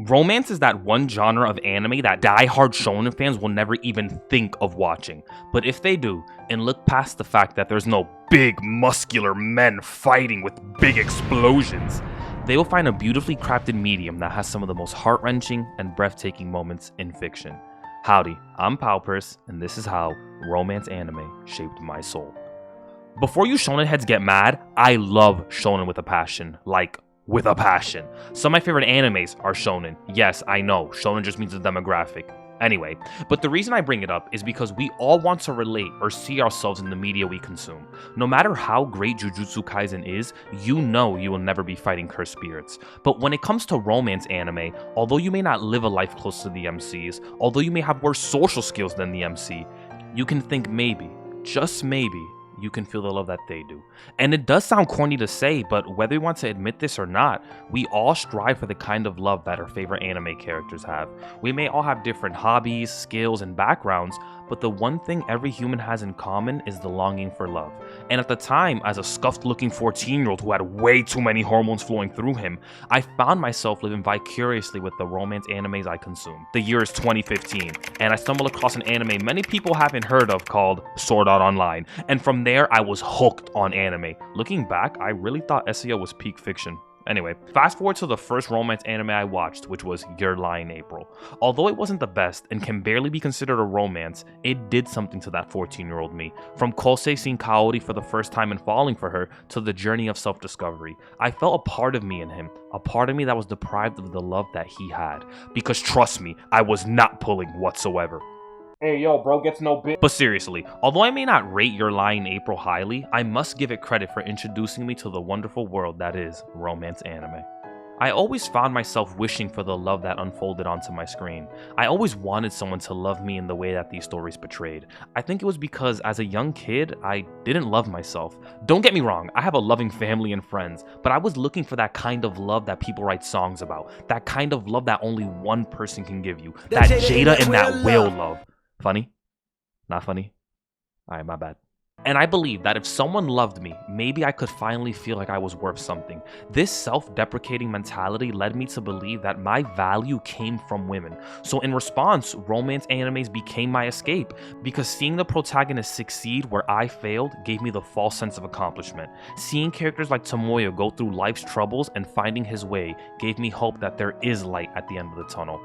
Romance is that one genre of anime that die-hard shonen fans will never even think of watching. But if they do, and look past the fact that there's no big muscular men fighting with big explosions, they will find a beautifully crafted medium that has some of the most heart-wrenching and breathtaking moments in fiction. Howdy, I'm Powpers, and this is how romance anime shaped my soul. Before you shonen heads get mad, I love shonen with a passion. Like, with a passion. Some of my favorite animes are shonen. Yes, I know, shonen just means a demographic. Anyway, but the reason I bring it up is because we all want to relate or see ourselves in the media we consume. No matter how great Jujutsu Kaisen is, you know you will never be fighting cursed spirits. But when it comes to romance anime, although you may not live a life close to the MCs, although you may have worse social skills than the MC, you can think maybe, just maybe, you can feel the love that they do. And it does sound corny to say, but whether we want to admit this or not, we all strive for the kind of love that our favorite anime characters have. We may all have different hobbies, skills, and backgrounds, but the one thing every human has in common is the longing for love. And at the time, as a scuffed-looking 14-year-old who had way too many hormones flowing through him, I found myself living vicariously with the romance animes I consume. The year is 2015, and I stumbled across an anime many people haven't heard of called Sword Art Online, and from there I was hooked on anime. Looking back, I really thought SEO was peak fiction. Anyway, fast forward to the first romance anime I watched, which was Your Lie in April. Although it wasn't the best and can barely be considered a romance, it did something to that 14-year-old me. From Kosei seeing Kaori for the first time and falling for her, to the journey of self-discovery. I felt a part of me in him, a part of me that was deprived of the love that he had. Because trust me, I was not pulling whatsoever. Hey yo, bro gets no bit. But seriously, although I may not rate Your Lie in April highly, I must give it credit for introducing me to the wonderful world that is romance anime. I always found myself wishing for the love that unfolded onto my screen. I always wanted someone to love me in the way that these stories portrayed. I think it was because as a young kid, I didn't love myself. Don't get me wrong, I have a loving family and friends, but I was looking for that kind of love that people write songs about. That kind of love that only one person can give you. That Jada and that Will love. Funny? Not funny? Alright, my bad. And I believe that if someone loved me, maybe I could finally feel like I was worth something. This self-deprecating mentality led me to believe that my value came from women. So in response, romance animes became my escape, because seeing the protagonist succeed where I failed gave me the false sense of accomplishment. Seeing characters like Tomoyo go through life's troubles and finding his way gave me hope that there is light at the end of the tunnel.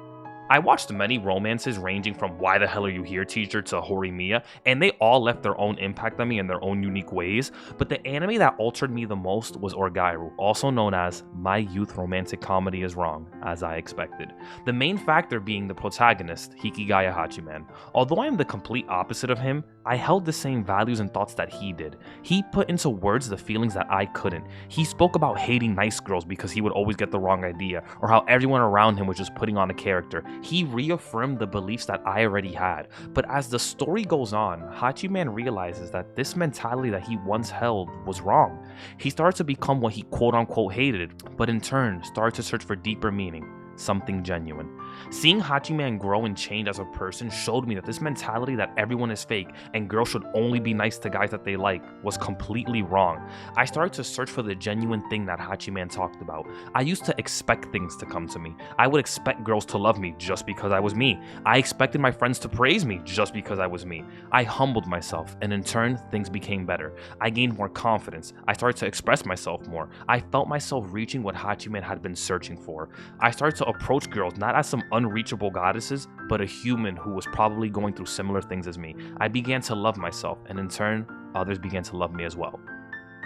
I watched many romances ranging from Why the Hell Are You Here Teacher to Horimiya, and they all left their own impact on me in their own unique ways, but the anime that altered me the most was Oregairu, also known as My Youth Romantic Comedy Is Wrong, as I expected. The main factor being the protagonist, Hikigaya Hachiman. Although I am the complete opposite of him, I held the same values and thoughts that he did. He put into words the feelings that I couldn't. He spoke about hating nice girls because he would always get the wrong idea, or how everyone around him was just putting on a character. He reaffirmed the beliefs that I already had. But as the story goes on, Hachiman realizes that this mentality that he once held was wrong. He started to become what he quote-unquote hated, but in turn started to search for deeper meaning. Something genuine. Seeing Hachiman grow and change as a person showed me that this mentality that everyone is fake and girls should only be nice to guys that they like was completely wrong. I started to search for the genuine thing that Hachiman talked about. I used to expect things to come to me. I would expect girls to love me just because I was me. I expected my friends to praise me just because I was me. I humbled myself, and in turn, things became better. I gained more confidence. I started to express myself more. I felt myself reaching what Hachiman had been searching for. I started to approach girls not as some unreachable goddesses, but a human who was probably going through similar things as me. I began to love myself, and in turn, others began to love me as well.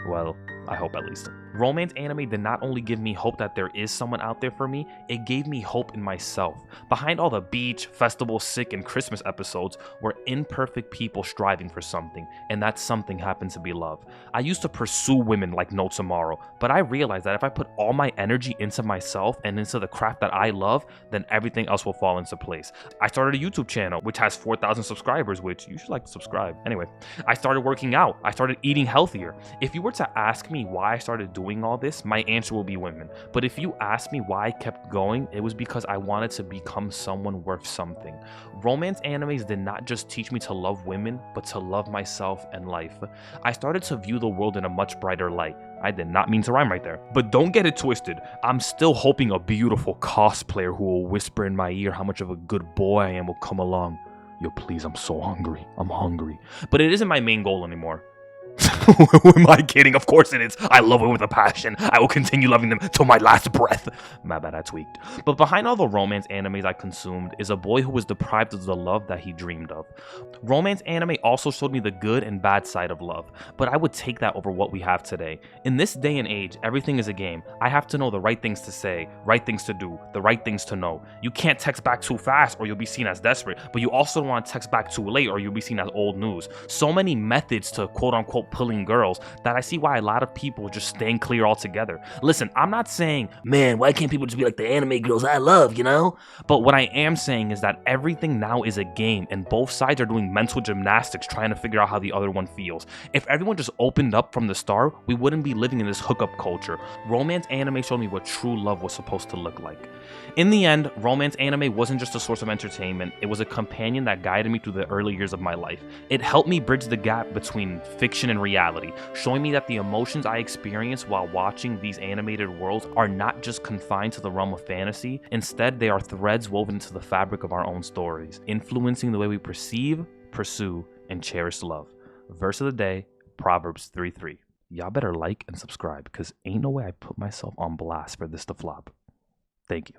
Well, I hope at least. Romance anime did not only give me hope that there is someone out there for me, it gave me hope in myself. Behind all the beach, festival, sick, and Christmas episodes were imperfect people striving for something, and that something happened to be love. I used to pursue women like no tomorrow, but I realized that if I put all my energy into myself and into the craft that I love, then everything else will fall into place. I started a YouTube channel, which has 4,000 subscribers, which you should like to subscribe. Anyway, I started working out. I started eating healthier. If you were to ask me why I started doing doing all this, my answer will be women. But if you ask me why I kept going, it was because I wanted to become someone worth something. Romance animes did not just teach me to love women, but to love myself and life. I started to view the world in a much brighter light. I did not mean to rhyme right there. But don't get it twisted. I'm still hoping a beautiful cosplayer who will whisper in my ear how much of a good boy I am will come along. Yo, please, I'm so hungry. I'm hungry. But it isn't my main goal anymore. Who am I kidding? Of course it is. I love it with a passion. I will continue loving them till my last breath. My bad, I tweaked. But behind all the romance animes I consumed is a boy who was deprived of the love that he dreamed of. Romance anime also showed me the good and bad side of love, but I would take that over what we have today. In this day and age, everything is a game. I have to know the right things to say, right things to do, the right things to know. You can't text back too fast or you'll be seen as desperate, but you also don't want to text back too late or you'll be seen as old news. So many methods to quote-unquote pulling girls that I see why a lot of people just stand clear altogether. Listen, I'm not saying, man, why can't people just be like the anime girls I love, you know? But what I am saying is that everything now is a game and both sides are doing mental gymnastics trying to figure out how the other one feels. If everyone just opened up from the start, we wouldn't be living in this hookup culture. Romance anime showed me what true love was supposed to look like. In the end, romance anime wasn't just a source of entertainment, it was a companion that guided me through the early years of my life. It helped me bridge the gap between fiction and reality, showing me that the emotions I experience while watching these animated worlds are not just confined to the realm of fantasy, instead they are threads woven into the fabric of our own stories, influencing the way we perceive, pursue, and cherish love. Verse of the day, Proverbs 3:3. Y'all better like and subscribe, because ain't no way I put myself on blast for this to flop. Thank you.